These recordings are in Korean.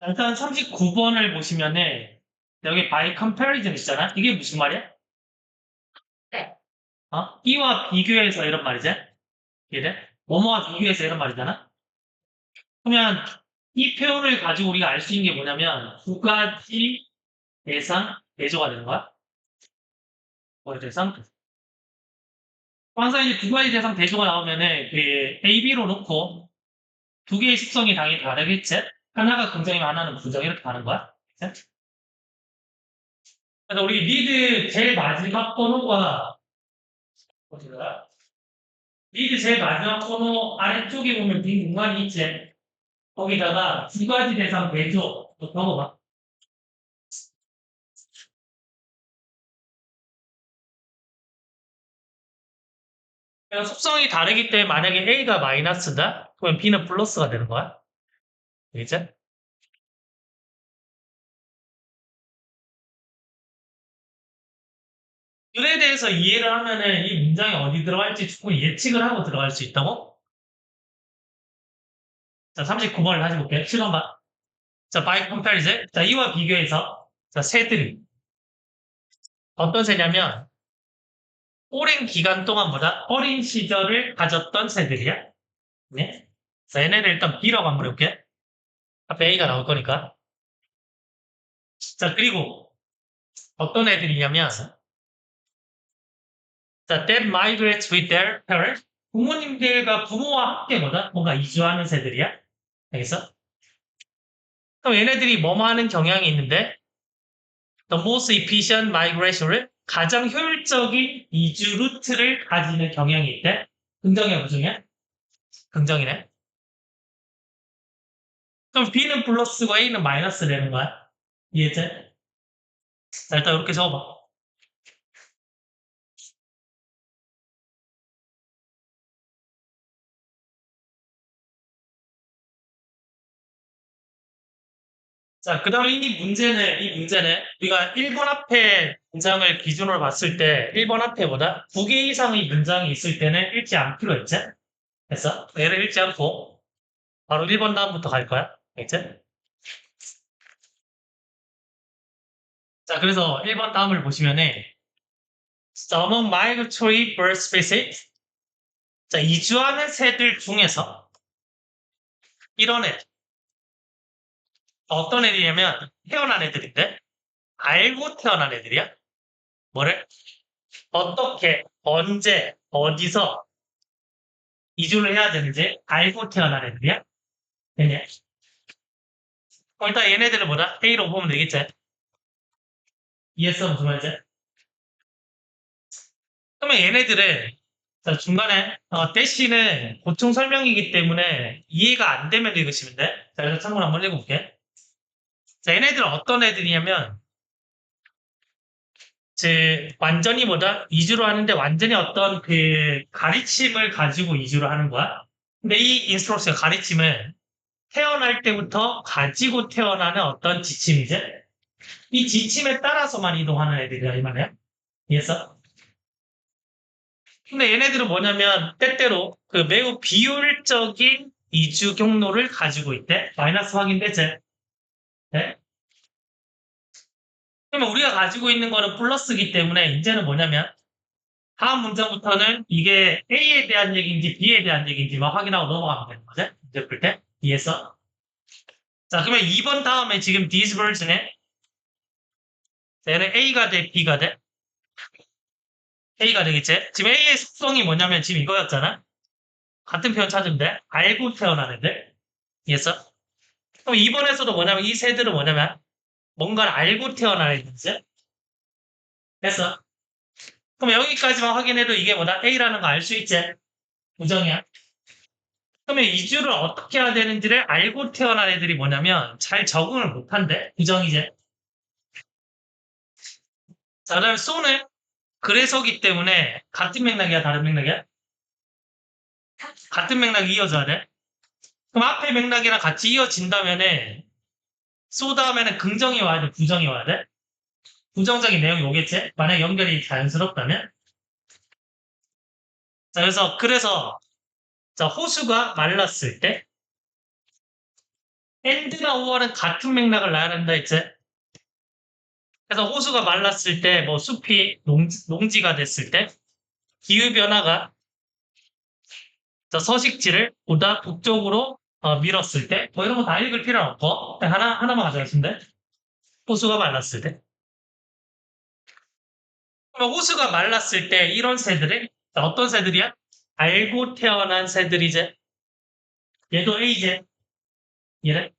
일단 39번을 보시면은 여기 by comparison 있잖아. 이게 무슨 말이야? 네. 이와 비교해서 이런 말이지. 이래? 뭐뭐와 비교해서 이런 말이잖아. 그러면 이 표현을 가지고 우리가 알 수 있는 게 뭐냐면 두 가지 대상 대조가 되는 거야. 뭐 대상? 항상 이제 두 가지 대상 대조가 나오면은 그 A, B로 놓고 두 개의 속성이 당연히 다르겠지? 하나가 긍정이면 하나는 부정 이렇게 가는 거야. 그치? 그래서 우리 리드 제일 마지막 번호가 어디더라? 리드 제일 마지막 번호 아래쪽에 보면 빈 공간이 있지? 거기다가 두 가지 대상 대조 또 적어봐. 그냥 속성이 다르기 때문에 만약에 A가 마이너스다? 그러면 B는 플러스가 되는 거야. 알겠지? 글에 대해서 이해를 하면은 이 문장이 어디 들어갈지 충분히 예측을 하고 들어갈 수 있다고? 자, 39번을 다시 볼게요. 7번 봐. 자, by comparison. 자, 이와 비교해서. 자, 새들이. 어떤 새냐면, 오랜 기간 동안보다 어린 시절을 가졌던 새들이야. 네? 자, 얘네를 일단 B라고 한번 해볼게. 앞에 A가 나올 거니까. 자, 그리고 어떤 애들이냐면, 자, that migrates with their parents. 부모님들과 부모와 함께 뭔가 이주하는 새들이야. 알겠어? 그럼 얘네들이 뭐뭐 하는 경향이 있는데, the most efficient migration을 가장 효율적인 이주 루트를 가지는 경향이 있대. 긍정이야, 부정이야? 긍정이네. 그럼 B는 플러스고 A는 마이너스 되는 거야. 이해했지? 자, 일단 이렇게 적어봐. 자, 그 다음에 이 문제는 우리가 1번 앞에 문장을 기준으로 봤을 때 1번 앞에보다 2개 이상의 문장이 있을 때는 읽지 않기로 했지? 됐어? 얘를 읽지 않고 바로 1번 다음부터 갈 거야. 알겠지? 자, 그래서 1번 다음을 보시면은 Among migratory bird species 자, 이주하는 새들 중에서 이런 애 어떤 애들이냐면 태어난 애들인데 알고 태어난 애들이야. 뭐를? 어떻게, 언제, 어디서 이주를 해야 되는지 알고 태어난 애들이야. 얘네. 일단 얘네들을 뭐다? A로 보면 되겠지? 이해했어? 무슨 말인지? 그러면 얘네들은 자, 중간에 대시는 보충 설명이기 때문에 이해가 안 되면 읽으시면 돼. 자, 그래서 참고로 한번 읽어볼게. 자, 얘네들은 어떤 애들이냐면 완전히 뭐다? 이주를 하는데 완전히 어떤 그 가르침을 가지고 이주를 하는 거야. 근데 이 인스트럭션 가르침은 태어날 때부터 가지고 태어나는 어떤 지침이지? 이 지침에 따라서만 이동하는 애들이야, 이 말이야. 이해했어? 근데 얘네들은 뭐냐면, 때때로 그 매우 비효율적인 이주 경로를 가지고 있대. 마이너스 확인되지? 네? 그러면 우리가 가지고 있는 거는 플러스기 때문에 이제는 뭐냐면, 다음 문장부터는 이게 A에 대한 얘기인지 B에 대한 얘기인지 막 확인하고 넘어가면 되는 거지? 이제 풀 때? 이해했어? 자, 그러면 2번 다음에 지금 this version에 얘는 A가 돼, B가 돼? A가 되겠지? 지금 A의 속성이 뭐냐면 지금 이거였잖아? 같은 표현 찾으면 돼? 알고 태어난 애들? 이해했어? 그럼 2번에서도 뭐냐면 이 새들은 뭐냐면 뭔가를 알고 태어난 애들이지? 됐어? 그럼 여기까지만 확인해도 이게 뭐다? A라는 거 알 수 있지? 부정이야. 그러면 이주를 어떻게 해야 되는지를 알고 태어난 애들이 뭐냐면 잘 적응을 못한대. 부정이지? 자, 그다음에 쏘는 그래서기 때문에 같은 맥락이야, 다른 맥락이야? 같은 맥락이 이어져야 돼. 그럼 앞에 맥락이랑 같이 이어진다면은 쏘 다음에는 긍정이 와야 돼, 부정이 와야 돼? 부정적인 내용이 오겠지? 만약 연결이 자연스럽다면? 자, 그래서 자, 호수가 말랐을 때 and나 or은 같은 맥락을 나야 된다 했지. 그래서 호수가 말랐을 때, 뭐 숲이 농지가 됐을 때, 기후 변화가 저 서식지를 보다 북쪽으로 밀었을 때, 뭐 이런 거 다 읽을 필요는 없고, 그냥 하나만 가져가시면 돼. 호수가 말랐을 때. 그럼 호수가 말랐을 때 이런 새들이, 자, 어떤 새들이야? 알고 태어난 새들이제. 얘도 A제. 얘네.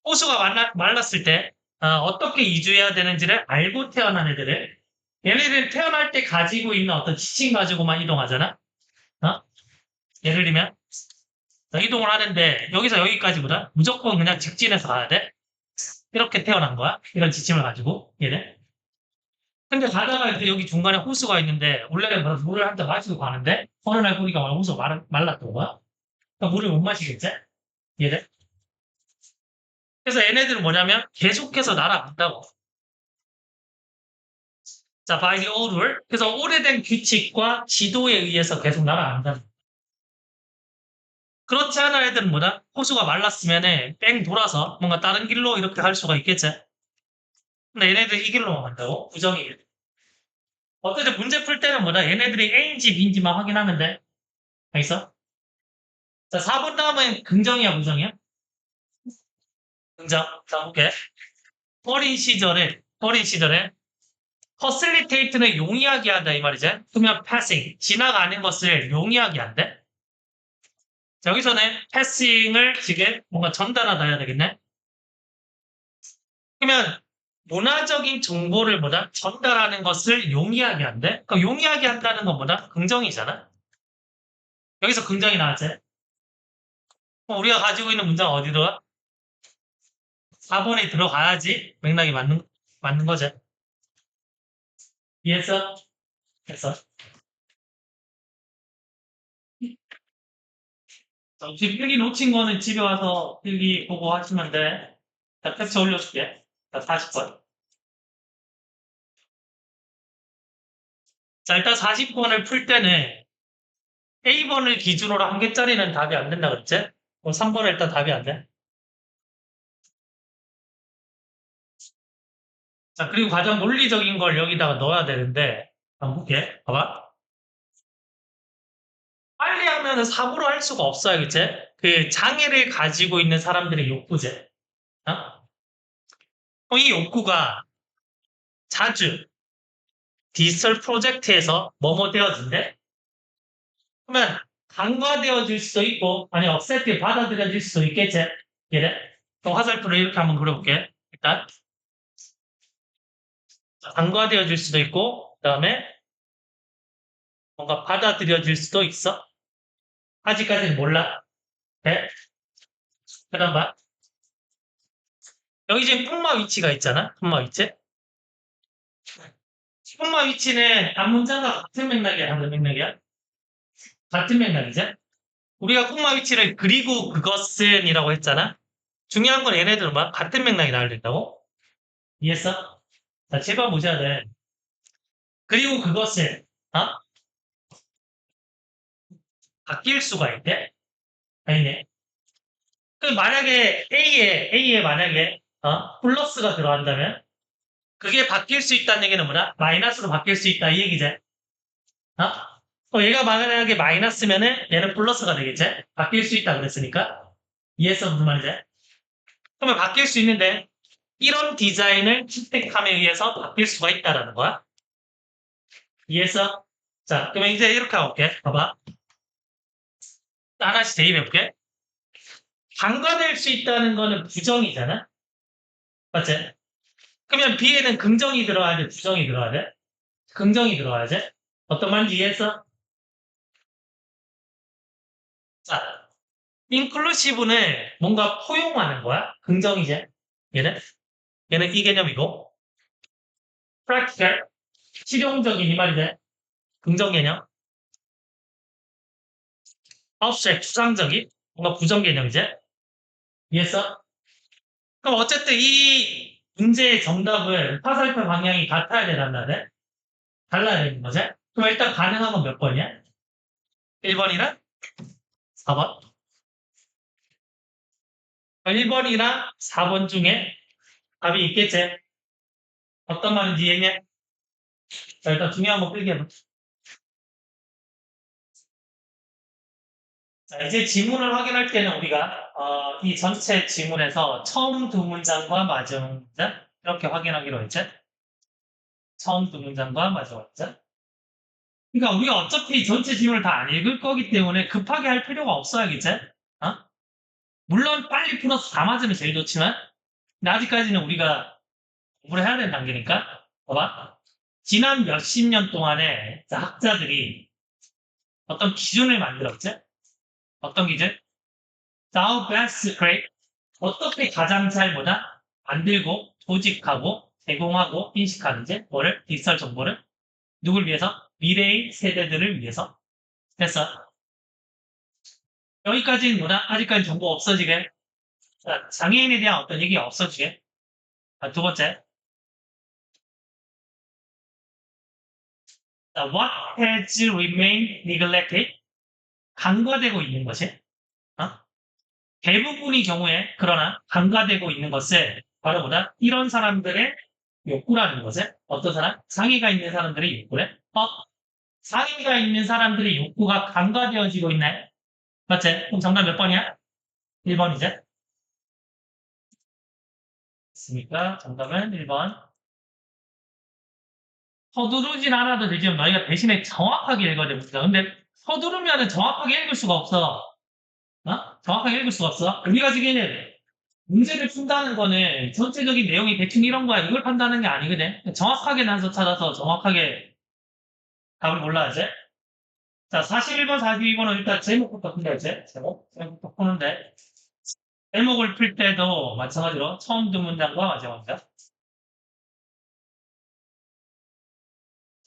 호수가 말랐을 때, 어떻게 이주해야 되는지를 알고 태어난 애들을, 얘네들은 태어날 때 가지고 있는 어떤 지침 가지고만 이동하잖아? 어? 예를 들면, 자, 이동을 하는데, 여기서 여기까지보다 무조건 그냥 직진해서 가야 돼. 이렇게 태어난 거야. 이런 지침을 가지고, 얘네. 근데 가다가 이제 여기 중간에 호수가 있는데, 원래는 물을 한 잔 마시고 가는데, 어느 날 보니까 호수가 말랐던 거야. 그러니까 물을 못 마시겠지? 얘네. 그래서 얘네들은 뭐냐면, 계속해서 날아간다고. 자, by the old rule. 그래서 오래된 규칙과 지도에 의해서 계속 날아간다. 그렇지 않은 애들은 뭐다? 호수가 말랐으면은 뺑 돌아서 뭔가 다른 길로 이렇게 갈 수가 있겠지. 근데 얘네들 이 길로만 간다고? 부정이 길. 어쨌든 문제 풀 때는 뭐다? 얘네들이 A인지 B인지만 확인하면 돼. 알겠어? 자, 4번 다음은 긍정이야, 부정이야? 긍정. 자, 볼게. 어린 시절에 facilitate는 용이하게 한다, 이 말이지. 그러면 passing, 지나가는 것을 용이하게 한대. 자, 여기서는 passing을 지금 뭔가 전달하다 해야 되겠네. 그러면 문화적인 정보를 뭐다? 전달하는 것을 용이하게 한대. 그럼 용이하게 한다는 건 뭐다? 긍정이잖아. 여기서 긍정이 나왔지. 그럼 우리가 가지고 있는 문장은 어디로 가? 4번에 들어가야지 맥락이 맞는 거지. 이해했어? 됐어. 자, 혹시 필기 놓친 거는 집에 와서 필기 보고 하시면 돼. 자, 캡처 올려줄게. 자, 40번. 자, 일단 40번을 풀 때는 A번을 기준으로 한 개짜리는 답이 안 된다 그랬지? 그럼 3번은 일단 답이 안 돼. 자, 그리고 가장 논리적인 걸 여기다가 넣어야 되는데, 한번 볼게. 봐봐. 빨리 하면은 사고로 할 수가 없어요, 그치? 그 장애를 가지고 있는 사람들의 욕구제. 어? 이 욕구가 자주 디지털 프로젝트에서 뭐뭐 되어진대? 그러면 간과되어질 수도 있고, 아니, 억셉트 받아들여질 수도 있겠지? 얘네? 그럼 화살표를 이렇게 한번 그려볼게. 일단, 간과되어질 수도 있고, 그 다음에 뭔가 받아들여질 수도 있어. 아직까지는 몰라. 네? 그 다음 봐. 여기 지금 콤마 위치가 있잖아? 콤마 위치? 콤마 위치는 앞문장과 같은 맥락이야, 다른 맥락이야? 같은 맥락이지? 우리가 콤마 위치를 그리고 그것은이라고 했잖아? 중요한 건 얘네들은 막 같은 맥락이 나와야 된다고? 이해했어? 자, 제발 보셔야 돼. 그리고 그것은, 어? 바뀔 수가 있대? 아니네. 그 만약에 A에 만약에, 플러스가 들어간다면, 그게 바뀔 수 있다는 얘기는 뭐냐? 마이너스로 바뀔 수 있다, 이 얘기지. 어? 얘가 만약에 마이너스면은 얘는 플러스가 되겠지? 바뀔 수 있다 그랬으니까. 이해했어? 무슨 말이지? 그러면 바뀔 수 있는데, 이런 디자인을 선택함에 의해서 바뀔 수가 있다라는 거야. 이해했어? 자, 그러면 이제 이렇게 해볼게. 봐봐. 하나씩 대입해볼게. 간과될 수 있다는 거는 부정이잖아? 맞지? 그러면 B에는 긍정이 들어가야 돼? 부정이 들어가야 돼? 긍정이 들어가야지? 어떤 말인지 이해했어? 자, 인클루시브는 뭔가 포용하는 거야? 긍정이지? 얘는? 얘는 이 개념이고. practical, 실용적인 이 말이지? 긍정 개념. abstract, 추상적인, 뭔가 부정 개념이지? 이해했어? 그럼 어쨌든 이 문제의 정답은 화살표 방향이 같아야 되란 말이야? 달라야 되는 거지? 그럼 일단 가능한 건 몇 번이야? 1번이랑 4번? 1번이랑 4번 중에 답이 있겠지? 어떤 말인지 이해했냐? 자, 일단 중요한 거 필기해봐. 자, 이제 지문을 확인할 때는 우리가 이 전체 지문에서 처음 두 문장과 마지막 문장 이렇게 확인하기로 했죠? 처음 두 문장과 마지막 문장. 그러니까 우리가 어차피 전체 지문을 다 안 읽을 거기 때문에 급하게 할 필요가 없어야겠지? 어? 물론 빨리 풀어서 다 맞으면 제일 좋지만 근데 아직까지는 우리가 공부를 해야 되는 단계니까 봐봐. 지난 몇십 년 동안에 학자들이 어떤 기준을 만들었지? 어떤 기준? How best create 어떻게 가장 잘 뭐다? 만들고 조직하고 제공하고 인식하는지 뭐를? 디지털 정보를 누굴 위해서? 미래의 세대들을 위해서. 됐어. 여기까지는 뭐다? 아직까지 정보 없어지게. 자, 장애인에 대한 어떤 얘기가 없어지게. 자, 두 번째. 자, what has remained neglected? 간과되고 있는 것이. 어? 대부분의 경우에 그러나 간과되고 있는 것을 바로 뭐다? 이런 사람들의 욕구라는 것을 어떤 사람? 장애가 있는 사람들의 욕구래? 장애가 있는 사람들의 욕구가 간과되어지고 있네. 맞지? 그럼 정답 몇 번이야? 1번이지? 있습니까? 정답은 1번. 서두르진 않아도 되지만 너희가 대신에 정확하게 읽어야 됩니다. 근데 서두르면 정확하게 읽을 수가 없어. 정확하게 읽을 수가 없어. 우리가 지금 문제를 푼다는 거는 전체적인 내용이 대충 이런 거야. 이걸 판단하는 게 아니거든. 정확하게 난서 찾아서 정확하게 답을 골라야지. 자, 41번, 42번은 일단 제목부터 풀어야지. 제목부터 푸는데. 제목을 풀 때도 마찬가지로 처음 두 문장과 마지막 문장.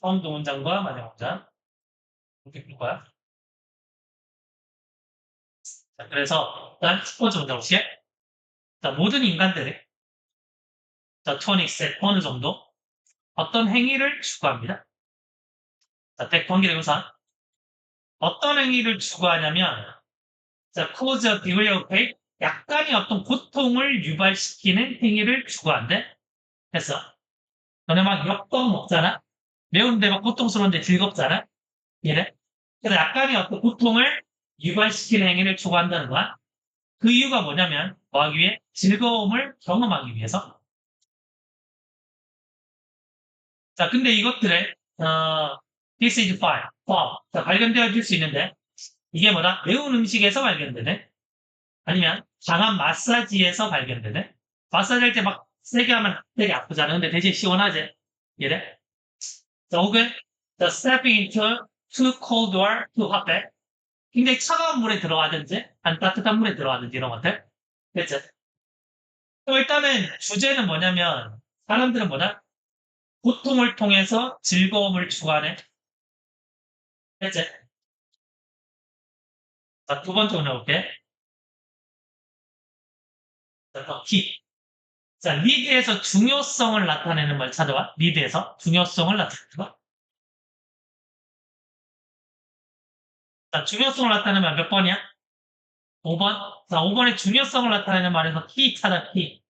처음 두 문장과 마지막 문장. 이렇게 풀 거야. 자, 그래서 일단 첫 번째 문장 볼게. 자, 모든 인간들이 자, 토닉스 어느 정도 어떤 행위를 추구합니다. 자, 대관계대명사 어떤 행위를 추구하냐면 자, cause a degree of pain 약간의 어떤 고통을 유발시키는 행위를 추구한대. 됐어. 너네 막 엽떡 먹잖아. 매운데 막 고통스러운데 즐겁잖아. 이래. 그래서 약간의 어떤 고통을 유발시키는 행위를 추구한다는 거야. 그 이유가 뭐냐면 뭐 하기 위해? 즐거움을 경험하기 위해서. 자, 근데 이것들을 this is fine. 자, 발견되어질 수 있는데 이게 뭐다? 매운 음식에서 발견되네. 아니면 강한 마사지에서 발견되네. 마사지 할 때 막 세게 하면 되게 아프잖아. 근데 대신 시원하지. 이래. 자, 혹은 the stepping into too cold or too hot bath. 굉장히 차가운 물에 들어가든지 아니 따뜻한 물에 들어가든지 이런 것들. 됐지? 일단은 주제는 뭐냐면 사람들은 뭐다? 고통을 통해서 즐거움을 추구하네. 됐지? 자, 두 번째 문제 볼게. 자, 더 키. 자, 리드에서 중요성을 나타내는 말 찾아봐. 리드에서 중요성을 나타내는 거. 자, 중요성을 나타내는 말 몇 번이야? 5번. 자, 5번에 중요성을 나타내는 말에서 키 찾아, 키.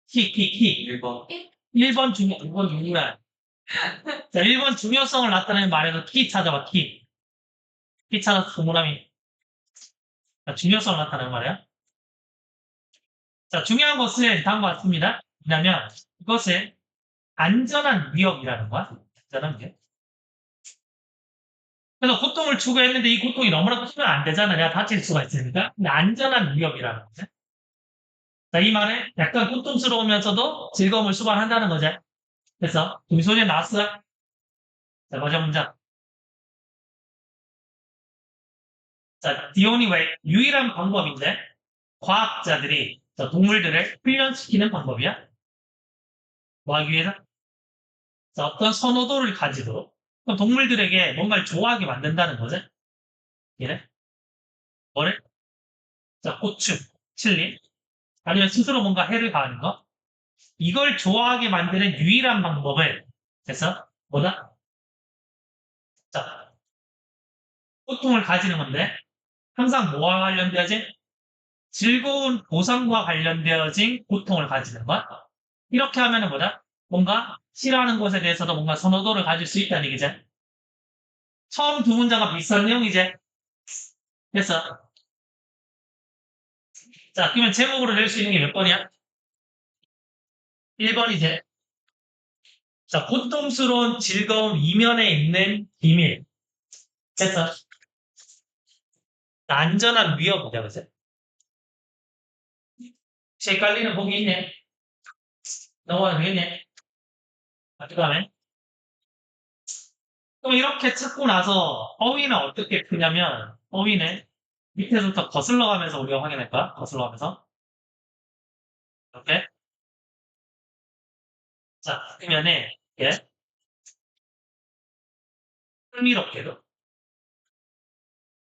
키. 1번. 1번 중요, 1번 중요한. 자, 1번 중요성을 나타내는 말에서 키 찾아봐, 키. 키 찾아서 동그라미. 자, 중요성을 나타내는 말이야. 자, 중요한 것은 다음과 같습니다. 뭐냐면, 이것은 안전한 위협이라는 거야. 안전한 위협. 그래서 고통을 추구했는데 이 고통이 너무나 크면 안 되잖아. 내가 다칠 수가 있으니까. 근데 안전한 위협이라는 거지. 자, 이 말은 약간 고통스러우면서도 즐거움을 수반한다는 거지. 그래서 우리 소재 나왔어. 자, 마지막 문장. 자, the only way, 유일한 방법인데 과학자들이 동물들을 훈련시키는 방법이야. 뭐 하기 위해서? 자, 어떤 선호도를 가지도록 그럼 동물들에게 뭔가를 좋아하게 만든다는 거지. 이래? 뭐를? 자, 고추, 칠리, 아니면 스스로 뭔가 해를 가하는 거. 이걸 좋아하게 만드는 유일한 방법을 그래서 뭐다? 자, 고통을 가지는 건데 항상 뭐와 관련되어지? 즐거운 보상과 관련되어진 고통을 가지는 것. 이렇게 하면은 뭐다? 뭔가 싫어하는 것에 대해서도 뭔가 선호도를 가질 수 있다는 얘기죠. 처음 두 문장과 비슷한 내용이지. 됐어. 자, 그러면 제목으로 낼 수 있는 게 몇 번이야? 1번이지. 자, 고통스러운 즐거움 이면에 있는 비밀. 됐어. 안전한 위협이다, 그죠? 혹시 헷갈리는 복이 있네? 넘어가도 되겠네? 그 다음에. 그럼 이렇게 찾고 나서 어휘는 어떻게 푸냐면, 어휘는 밑에서부터 거슬러 가면서 우리가 확인할 거야. 거슬러 가면서. 이렇게. 자, 그러면은, 예? 흥미롭게도.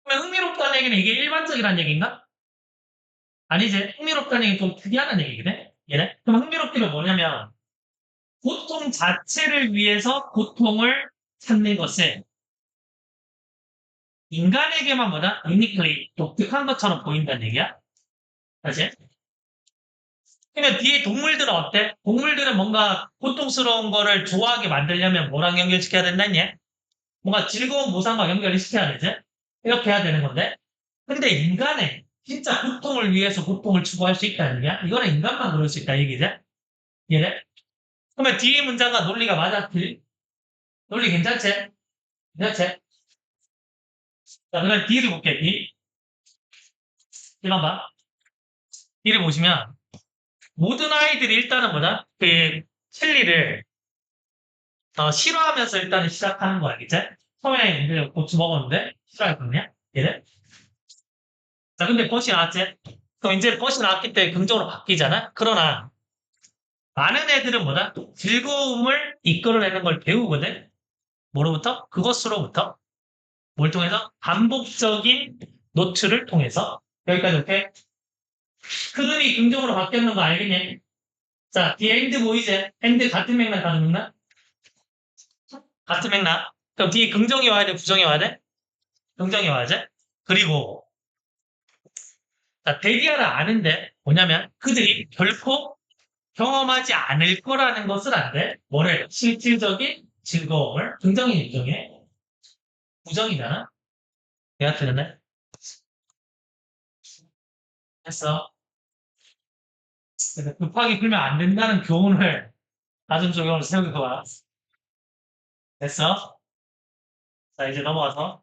그러면 흥미롭다는 얘기는 이게 일반적이라는 얘기인가? 아니지. 흥미롭다는 얘기는 좀 특이하다는 얘기거든? 얘네? 그럼 흥미롭게도 뭐냐면, 고통 자체를 위해서 고통을 찾는 것은 인간에게만 뭐다? 유니클리 독특한 것처럼 보인다는 얘기야? 사실? 그러면 뒤에 동물들은 어때? 동물들은 뭔가 고통스러운 거를 좋아하게 만들려면 뭐랑 연결시켜야 된다니? 뭔가 즐거운 보상과 연결을 시켜야 되지? 이렇게 해야 되는 건데. 근데 인간은 진짜 고통을 위해서 고통을 추구할 수 있다는 얘기야? 이거는 인간만 그럴 수 있다 얘기지? 얘네? 그러면 뒤에 문장과 논리가 맞았지? 논리 괜찮지? 괜찮지? 자, 그럼 뒤를 볼게, 뒤. 1번 봐. 뒤를 보시면 모든 아이들이 일단은 뭐다? 그 첼리를 싫어하면서 일단은 시작하는 거 알겠지? 처음에 이제 고추 먹었는데 싫어했거든요. 얘는. 자, 근데 벗이 나왔지? 그럼 이제 벗이 나왔기 때문에 긍정으로 바뀌잖아? 그러나 많은 애들은 뭐다? 즐거움을 이끌어내는 걸 배우거든? 뭐로부터? 그것으로부터. 뭘 통해서? 반복적인 노출을 통해서. 여기까지 오케이? 흐름이 긍정으로 바뀌었는 거 알겠니? 자, 뒤에 엔드 보이지? 엔드 같은 맥락 가는 맥락? 같은 맥락. 그럼 뒤에 긍정이 와야 돼? 부정이 와야 돼? 긍정이 와야 돼? 그리고 자, 대리하를 아는데 뭐냐면 그들이 결코 경험하지 않을 거라는 것을 안돼. 뭐래? 실질적인 즐거움을. 긍정이 부정해? 부정이잖아? 내가 틀렸네? 했어. 근데 급하게 풀면 안 된다는 교훈을 낮은 조경을 세우고 와. 됐어? 자, 이제 넘어가서